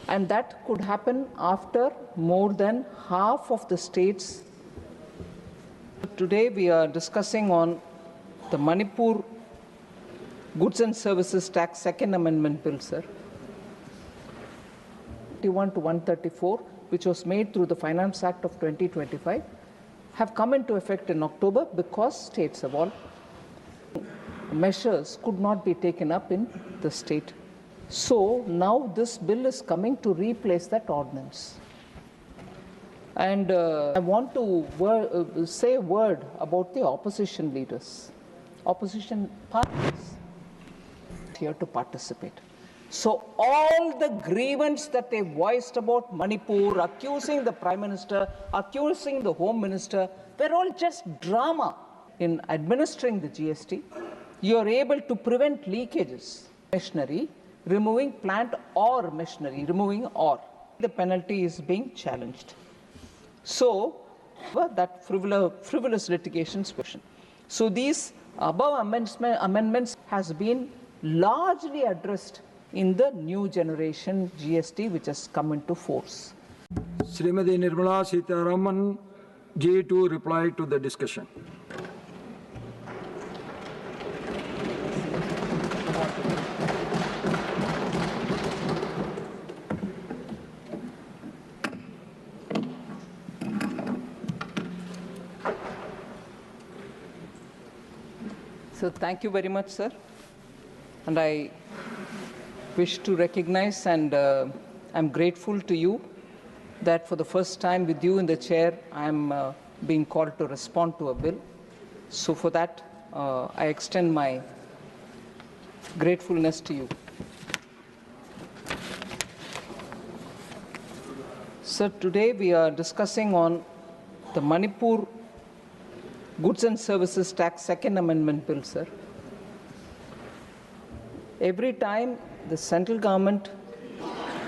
And that could happen after more than half of the states. Today we are discussing on the Manipur Goods and Services Tax Second Amendment Bill, sir. 1 to 134, which was made through the Finance Act of 2025, have come into effect in October because states have all measures could not be taken up in the state. So now this bill is coming to replace that ordinance. And I want to say a word about the opposition leaders, opposition parties here to participate. So all the grievance that they voiced about Manipur, accusing the Prime Minister, accusing the Home Minister, were all just drama. In administering the GST, you are able to prevent leakages. Machinery, removing plant or machinery, removing or. The penalty is being challenged. So, that frivolous litigation's question. So these above amendments has been largely addressed in the new generation GST which has come into force. Srimati Nirmala Sitharaman G to reply to the discussion. So thank you very much, sir. And I wish to recognize and I'm grateful to you that for the first time with you in the chair, I am being called to respond to a bill. So for that, I extend my gratefulness to you. Sir, today we are discussing on the Manipur Goods and Services Tax Second Amendment Bill, sir. Every time the central government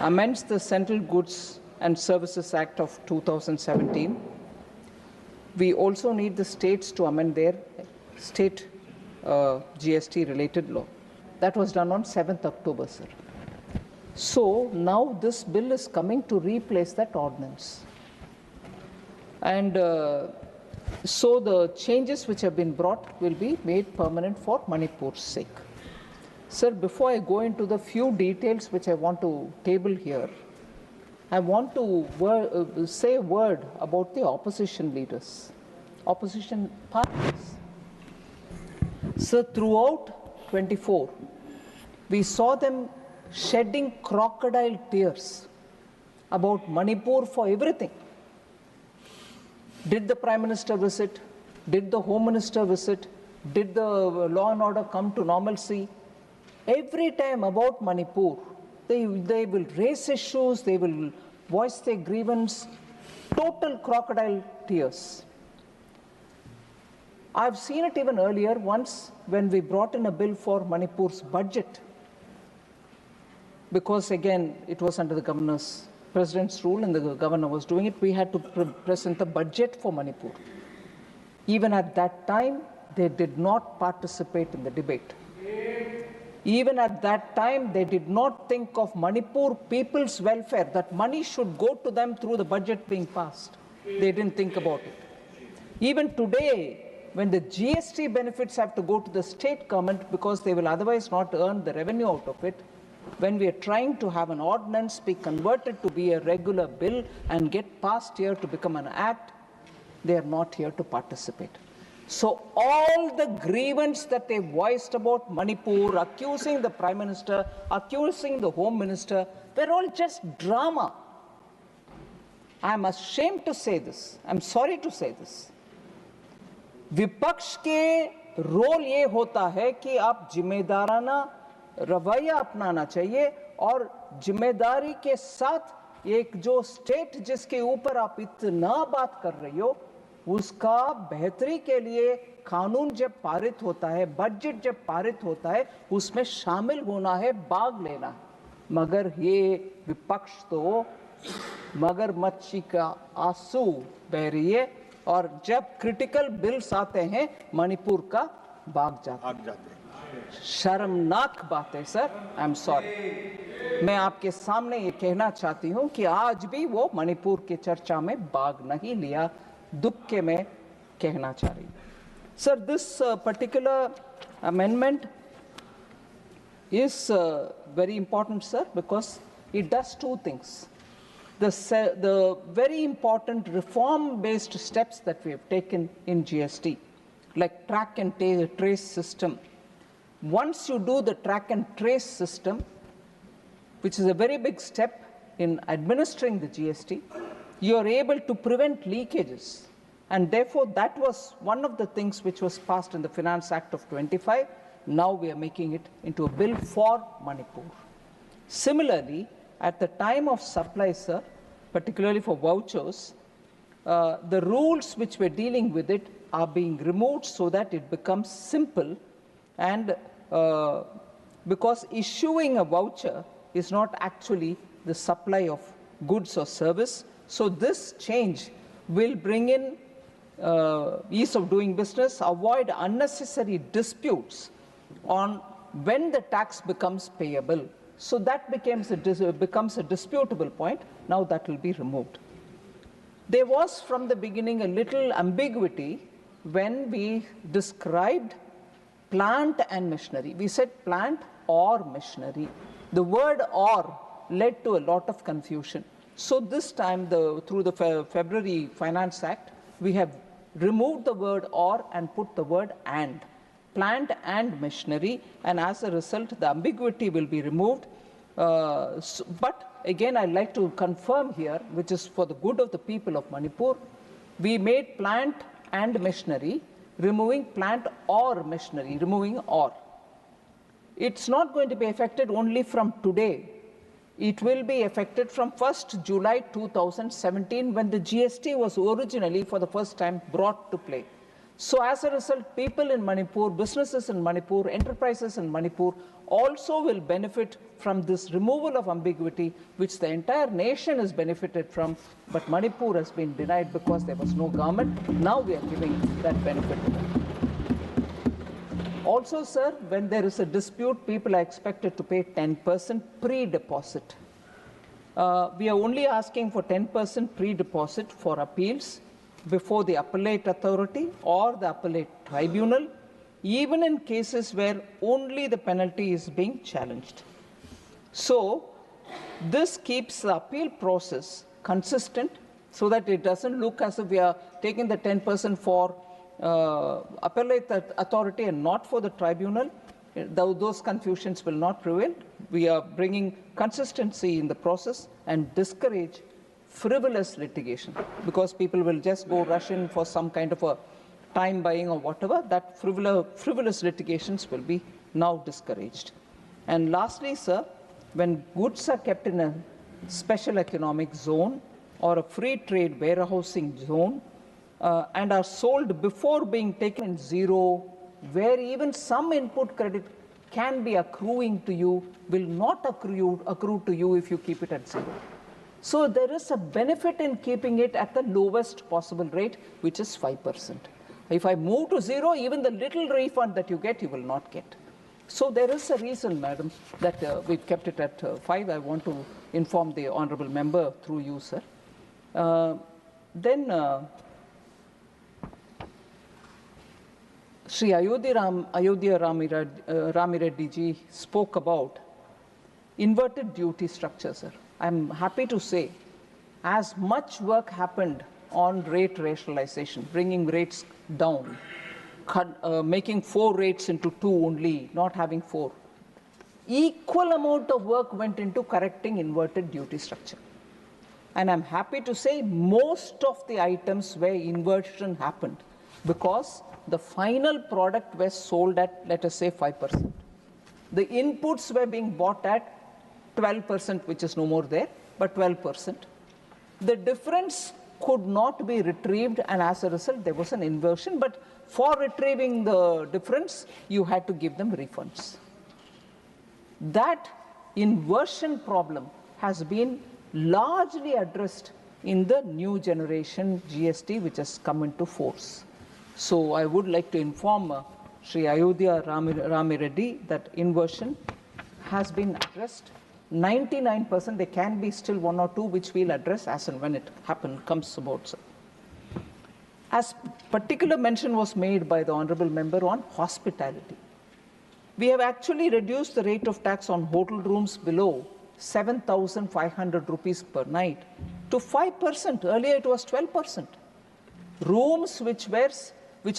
amends the Central Goods and Services Act of 2017, we also need the states to amend their state GST related law. That was done on 7th October, sir. So now this bill is coming to replace that ordinance. And so the changes which have been brought will be made permanent for Manipur's sake. Sir, before I go into the few details which I want to table here, I want to say a word about the opposition leaders, opposition parties. Sir, throughout 24, we saw them shedding crocodile tears about Manipur for everything. Did the Prime Minister visit? Did the Home Minister visit? Did the law and order come to normalcy? Every time about Manipur, they will raise issues, they will voice their grievance, total crocodile tears. I've seen it even earlier once when we brought in a bill for Manipur's budget, because again, it was under the President's rule and the governor was doing it, we had to present a budget for Manipur. Even at that time, they did not participate in the debate. Even at that time, they did not think of Manipur people's welfare, that money should go to them through the budget being passed. They didn't think about it. Even today, when the GST benefits have to go to the state government because they will otherwise not earn the revenue out of it, when we are trying to have an ordinance be converted to be a regular bill and get passed here to become an act, they are not here to participate. So all the grievance that they voiced about Manipur, accusing the Prime Minister, accusing the Home Minister, were all just drama. I'm ashamed to say this. I'm sorry to say this. विपक्ष के role ये होता है कि आप जिम्मेदाराना रवैया अपनाना चाहिए और जिम्मेदारी के साथ एक जो स्टेट जिसके ऊपर आप इतना बात कर रही हो, उसका बेहतरी के लिए कानून जब पारित होता है, बजट जब पारित होता है, उसमें शामिल होना है, भाग लेना है। मगर ये विपक्ष तो मगरमच्छी का आंसू बह रही है और जब क्रिटिकल बिल्स आते हैं मणिपुर का भाग जाते हैं। शर्मनाक बात है सर, आई एम सॉरी। मैं आपके सामने ये कहना चाहती हूं कि आज भी वो मणिपुर की चर्चा में भाग नहीं लिया, दुख के मैं कहना चाह रही हूं। Sir, this particular amendment is very important, sir, because it does two things. The very important reform-based steps that we have taken in GST, like track and trace system. Once you do the track and trace system, which is a very big step in administering the GST, you are able to prevent leakages. And therefore, that was one of the things which was passed in the Finance Act of 25. Now we are making it into a bill for Manipur. Similarly, at the time of supply, sir, particularly for vouchers, the rules which we're dealing with it are being removed so that it becomes simple, and because issuing a voucher is not actually the supply of goods or service. So this change will bring in ease of doing business, avoid unnecessary disputes on when the tax becomes payable. So that becomes a disputable point. Now that will be removed. There was from the beginning a little ambiguity when we described plant and machinery. We said plant or machinery. The word or led to a lot of confusion. So this time, through the February Finance Act, we have removed the word or and put the word and. Plant and machinery, and as a result, the ambiguity will be removed. But again, I'd like to confirm here, which is for the good of the people of Manipur, we made plant and machinery, removing plant or machinery, removing or. It's not going to be affected only from today. It will be affected from 1st July 2017, when the GST was originally for the first time brought to play. So as a result, people in Manipur, businesses in Manipur, enterprises in Manipur also will benefit from this removal of ambiguity, which the entire nation has benefited from, but Manipur has been denied because there was no government. Now we are giving that benefit to them. Also, sir, when there is a dispute, people are expected to pay 10% pre-deposit. We are only asking for 10% pre-deposit for appeals before the appellate authority or the appellate tribunal, even in cases where only the penalty is being challenged. So this keeps the appeal process consistent so that it doesn't look as if we are taking the 10% for appellate authority and not for the tribunal. Those confusions will not prevail. We are bringing consistency in the process and discourage frivolous litigation, because people will just go rush in for some kind of a time buying or whatever. That frivolous litigations will be now discouraged. And lastly, sir, when goods are kept in a special economic zone or a free trade warehousing zone and are sold before being taken in zero, where even some input credit can be accruing to you, will not accrue to you if you keep it at zero. So there is a benefit in keeping it at the lowest possible rate, which is 5%. If I move to zero, even the little refund that you get, you will not get. So there is a reason, madam, that we've kept it at 5. I want to inform the honorable member through you, sir. Then Sri Ayodhya Rami Reddy ji spoke about inverted duty structure, sir. I'm happy to say, as much work happened on rate rationalization, bringing rates down, making 4 rates into 2 only, not having 4. Equal amount of work went into correcting inverted duty structure. And I'm happy to say most of the items where inversion happened because the final product was sold at, let us say, 5%. The inputs were being bought at 12%, which is no more there, but 12%. The difference could not be retrieved, and as a result, there was an inversion. But for retrieving the difference, you had to give them refunds. That inversion problem has been largely addressed in the new generation GST, which has come into force. So I would like to inform Sri Ayodhya Rami Reddy that inversion has been addressed 99%, there can be still one or two which we'll address as and when it comes about, sir. As particular mention was made by the honorable member on hospitality. We have actually reduced the rate of tax on hotel rooms below 7,500 rupees per night to 5%. Earlier it was 12%. Rooms which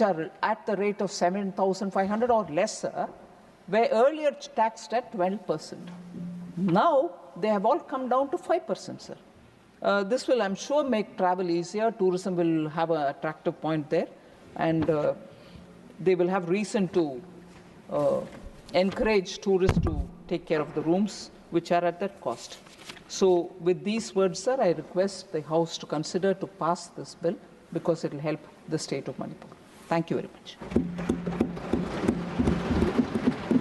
are at the rate of 7,500 or lesser were earlier taxed at 12%. Now they have all come down to 5%, sir. This will, I'm sure, make travel easier. Tourism will have an attractive point there, and they will have reason to encourage tourists to take care of the rooms which are at that cost. So with these words, sir, I request the House to consider to pass this bill because it will help the state of Manipur. Thank you very much.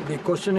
The question